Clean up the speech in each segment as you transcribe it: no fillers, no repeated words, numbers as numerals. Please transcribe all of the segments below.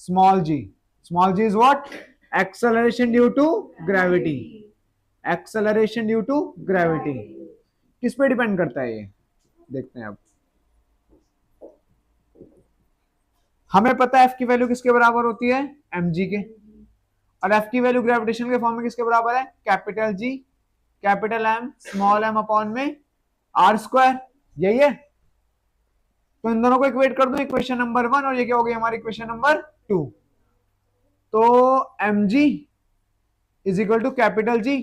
Small G, small G is what? Acceleration due to gravity, acceleration due to gravity. किस पे depend करता है ये, देखते हैं अब। हमें पता है एफ की वैल्यू किसके बराबर होती है? mg के। और एफ की वैल्यू ग्रेविटेशन के फॉर्म में किसके बराबर है? Capital G capital M small M upon में आर स्क्वायर, यही है। तो इन दोनों को इक्वेट कर दो, इक्वेशन नंबर 1, और ये क्या हो गई हमारी इक्वेशन नंबर 2। तो mg is equal to capital G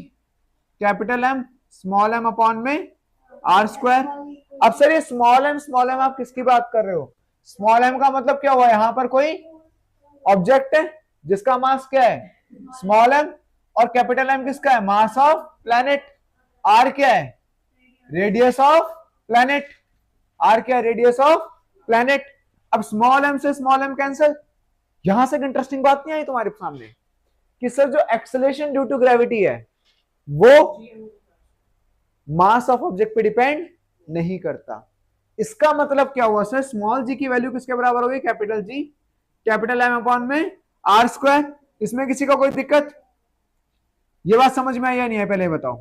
capital M small M upon में आर स्क्वायर। अब सर ये स्मॉल एम आप किसकी बात कर रहे हो? स्मॉल एम का मतलब क्या हुआ? यहां पर कोई ऑब्जेक्ट है जिसका मास क्या है? Small M. और कैपिटल एम किसका है? Mass of planet. आर क्या है? Radius of planet. आर क्या है? Radius of planet. अब स्मॉल एम से स्मॉल एम कैंसिल। यहां से इंटरेस्टिंग बात नहीं आई तुम्हारे सामने कि सर जो एक्सेलरेशन ड्यू टू ग्रेविटी है वो मास ऑफ ऑब्जेक्ट पे डिपेंड नहीं करता। इसका मतलब क्या हुआ सर? स्मॉल जी की वैल्यू किसके बराबर होगी? Capital G capital M upon में आर स्क्वायर। इसमें किसी को कोई दिक्कत? ये बात समझ में आई या नहीं है? पहले बताओ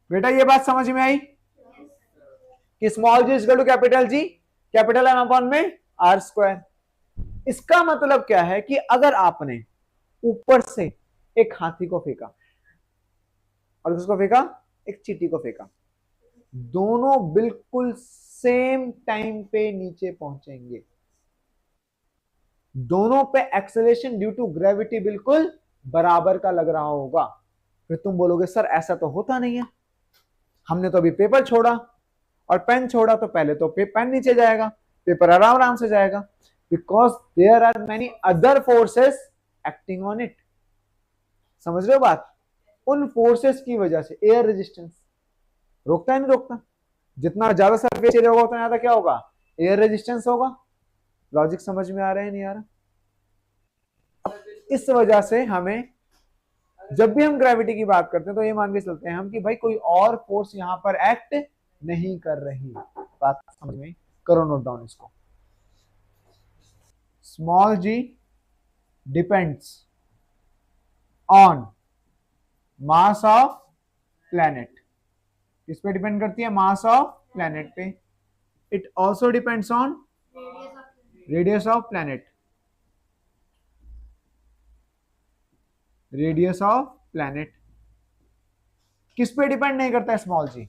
बेटा, ये बात समझ में आई कि small G equal to capital G capital M upon में आर स्क्वायर। इसका मतलब क्या है कि अगर आपने ऊपर से एक हाथी को फेंका और किसको फेंका? एक चींटी को फेंका, दोनों बिल्कुल सेम टाइम पे नीचे पहुंचेंगे। दोनों पे एक्सेलरेशन ड्यू टू ग्रेविटी बिल्कुल बराबर का लग रहा होगा। फिर तुम बोलोगे सर ऐसा तो होता नहीं है, हमने तो अभी पेपर छोड़ा और पेन छोड़ा, तो पहले तो पेन नीचे जाएगा, पेपर आराम आराम से जाएगा, because there are many other forces acting on it. समझ रहे हो बात? उन फोर्सेस की वजह से एयर रेजिस्टेंस रोकता है, नहीं रोकता? जितना ज्यादा सरफेस एरिया होगा उतना ज्यादा क्या होगा? एयर रेजिस्टेंस होगा। लॉजिक समझ में आ रहा है नहीं आ रहा? इस वजह से हमें जब भी हम ग्रेविटी की बात करते हैं तो ये मान के चलते हैं हम कि भाई कोई और फोर्स यहां पर एक्ट नहीं कर रही। बात समझ में? करो नोट डाउन इसको। Small G depends on mass of planet. किस पे डिपेंड करती है? मास ऑफ प्लैनेट पे। It also depends on radius of planet. Radius of planet किस पे डिपेंड नहीं करता है? Small G.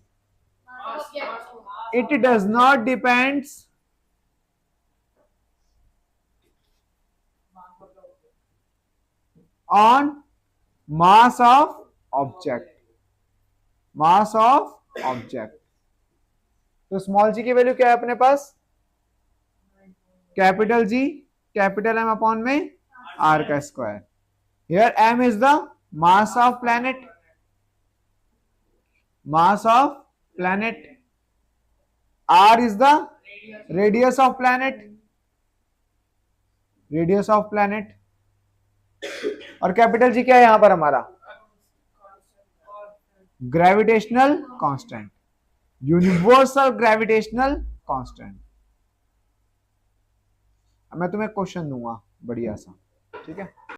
It does not depends on mass of object. Mass of object. तो स्मॉल जी की वैल्यू क्या है अपने पास? Capital G capital M upon में आर का square. Here M is the mass of planet, mass of planet. R is the radius of planet, radius of planet. और capital G क्या है यहां पर हमारा? Gravitational constant, universal gravitational constant. अब मैं तुम्हें क्वेश्चन दूंगा बढ़िया सा, ठीक है?